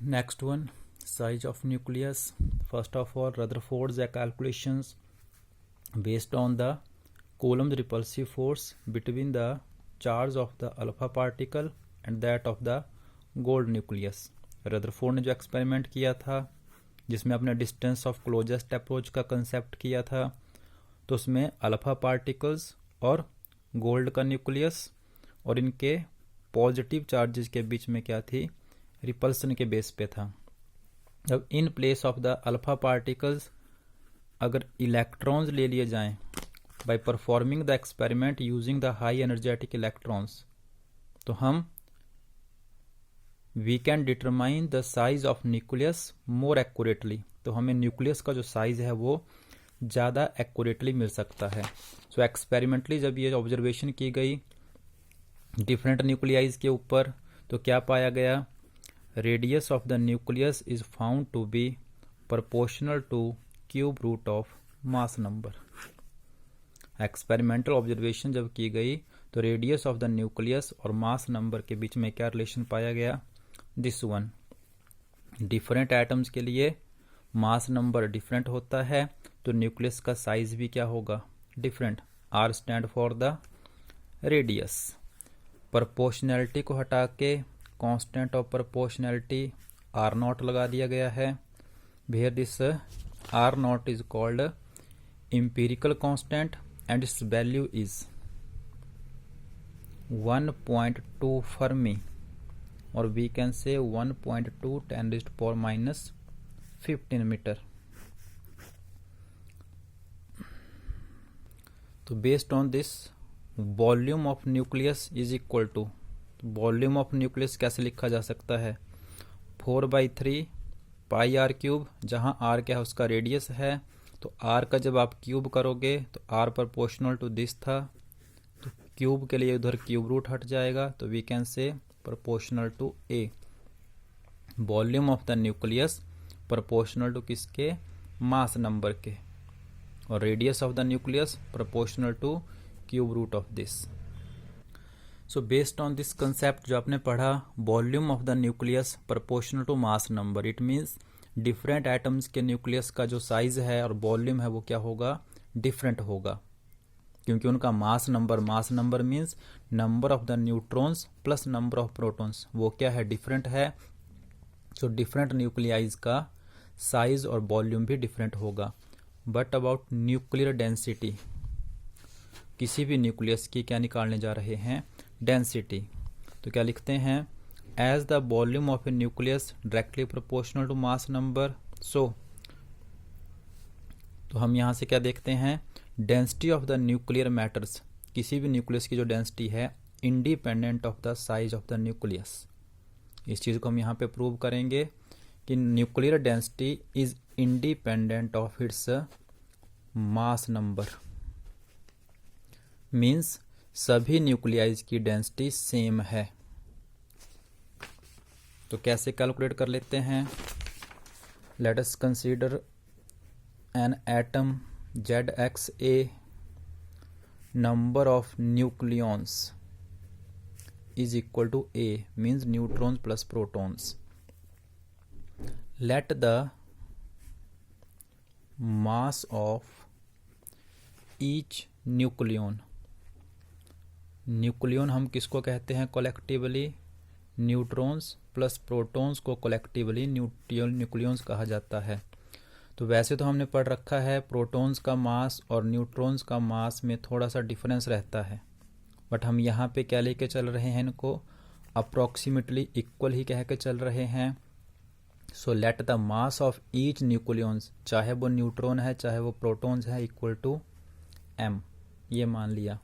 Next one, size of nucleus. First of all, Rutherford's calculations based on the Coulomb's repulsive force between the charge of the alpha particle and that of the gold nucleus. Rutherford ने जो experiment किया था जिसमें अपने distance of closest approach का concept किया था, तो उसमें अल्फा पार्टिकल्स और गोल्ड का न्यूक्लियस और इनके पॉजिटिव चार्जेस के बीच में क्या थी, रिपल्सन के बेस पे था। अब in place of the alpha particles अगर इलेक्ट्रॉन्स ले लिए जाएं by performing the experiment using the high energetic electrons, तो हम we can determine the size of nucleus more accurately. तो हमें न्यूक्लियस का जो साइज है वो ज़्यादा एक्यूरेटली मिल सकता है। सो एक्सपेरिमेंटली जब ये ऑब्जर्वेशन की गई डिफरेंट न्यूक्लियाइज के ऊपर, तो क्या पाया गया, radius of the nucleus is found to be proportional to cube root of mass number. Experimental observation जब की गई तो रेडियस ऑफ द न्यूक्लियस और मास नंबर के बीच में क्या रिलेशन पाया गया, दिस वन। डिफरेंट एटम्स के लिए मास नंबर डिफरेंट होता है तो न्यूक्लियस का साइज भी क्या होगा, different. R stand for the radius. Proportionality को हटा के constant of proportionality R naught लगा दिया गया है। Where this R naught is called empirical constant and its value is 1.2 fermi, और वी कैन से 1.2 10⁻⁻15 मीटर। तो based on this volume of nucleus is equal to, volume of nucleus कैसे लिखा जा सकता है, 4/3 पाई आर क्यूब, जहाँ R क्या है उसका रेडियस है, तो आर का जब आप क्यूब करोगे तो आर प्रोपोर्शनल टू दिस था, तो क्यूब के लिए उधर क्यूब रूट हट जाएगा, तो we can say proportional to A. Volume of the nucleus proportional to किसके, मास नंबर के, और radius of the nucleus proportional to cube root of this. So based on this concept जो आपने पढ़ा, volume of the nucleus proportional to mass number, it means different atoms के nucleus का जो size है और वॉल्यूम है वो क्या होगा, डिफरेंट होगा, क्योंकि उनका मास number means number of the neutrons plus number of protons, वो क्या है, डिफरेंट है। सो डिफरेंट न्यूक्लियाइज का साइज और वॉल्यूम भी डिफरेंट होगा। बट अबाउट न्यूक्लियर डेंसिटी, किसी भी न्यूक्लियस की क्या निकालने जा रहे हैं, डेंसिटी, तो क्या लिखते हैं, as the volume of a nucleus directly proportional to mass number. So तो हम यहाँ से क्या देखते हैं, density of the nuclear matters, किसी भी न्यूक्लियस की जो डेंसिटी है independent of the size of the nucleus. इस चीज़ को हम यहाँ पे प्रूव करेंगे कि nuclear density is independent of its mass number, means सभी न्यूक्लियाइज की डेंसिटी सेम है। तो कैसे कैलकुलेट कर लेते हैं, let us consider an atom ZXA, number of nucleons is equal to A, means neutrons plus protons. Let the mass of each nucleon, nucleon हम किसको कहते हैं कलेक्टिवली, न्यूट्रॉन्स प्लस प्रोटॉन्स को कलेक्टिवली न्यूक्लियंस कहा जाता है। तो वैसे तो हमने पढ़ रखा है प्रोटॉन्स का मास और न्यूट्रॉन्स का मास में थोड़ा सा डिफरेंस रहता है, बट हम यहाँ पे क्या लेके चल रहे हैं, इनको अप्रॉक्सीमेटली इक्वल ही कह के चल रहे हैं। So let the mass of each nucleons, चाहे वो न्यूट्रॉन है चाहे वो प्रोटॉन्स है, इक्वल टू m, ये मान लिया।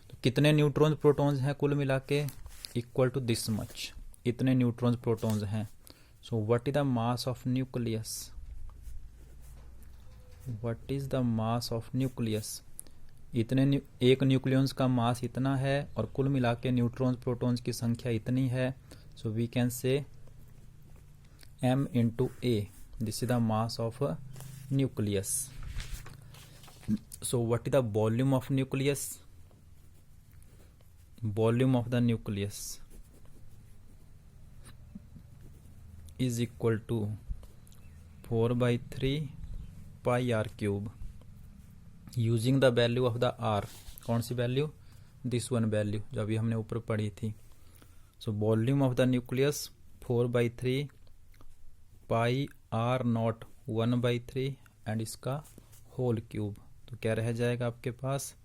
तो कितने न्यूट्रॉन्स प्रोटॉन्स हैं कुल मिला के, इक्वल टू दिस मच, इतने न्यूट्रॉन्स प्रोटॉन्स हैं। सो what is the mass of nucleus, what is the mass of nucleus, इतने एक न्यूक्लियंस का मास इतना है और कुल मिला के न्यूट्रॉन्स प्रोटॉन्स की संख्या इतनी है। So we can say m into a, this is the mass of a nucleus. So what is the volume of nucleus, volume of the nucleus is equal to 4/3 pi R cube using the value of the R. कौन सी value? This one value जो अभी हमने ऊपर पढ़ी थी। So volume of the nucleus 4/3 pi R naught 1/3 and इसका whole cube. तो क्या रह जाएगा आपके पास?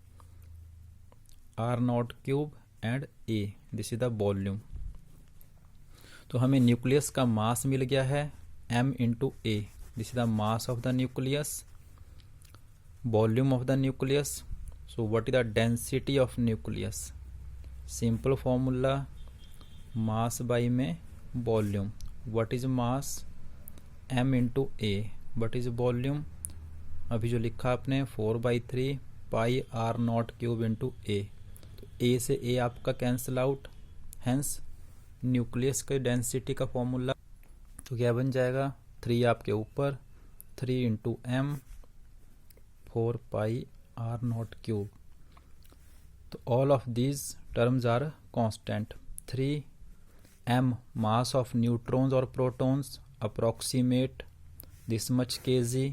R naught cube and A, this is the volume. तो हमें न्यूक्लियस का मास मिल गया है m into A, this is the mass of the nucleus. Volume of the nucleus, so what is the density of nucleus? Simple formula mass by में volume. What is mass? m into A. What is volume? अभी जो लिखा आपने 4/3 pi R naught cube into A. तो A से A आपका cancel out, hence nucleus के density का फॉर्मूला तो क्या बन जाएगा? 3 आपके ऊपर, 3 into M 4 pi R naught cube. तो all of these terms are constant. 3 m mass of neutrons और protons approximate this much kg,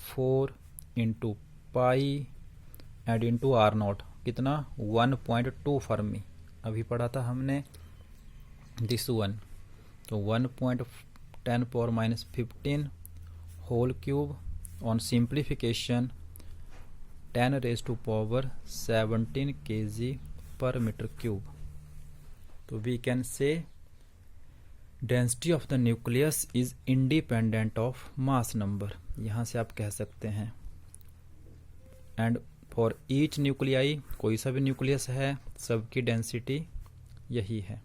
4 into pi and into R naught कितना? 1.2 फर्मी। अभी पढ़ा था हमने दिस वन। तो 1.10⁻⁻15 whole cube on simplification 10⁻17 kg पर metre cube. तो we can say density of the nucleus is independent of mass number, यहाँ से आप कह सकते हैं। एंड फॉर ईच न्यूक्लियाई, कोई सा भी न्यूक्लियस है सबकी डेंसिटी यही है।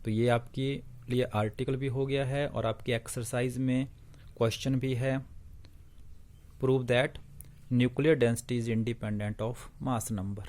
तो ये आपके लिए आर्टिकल भी हो गया है और आपकी एक्सरसाइज में क्वेश्चन भी है। Prove that nuclear density is independent of mass number.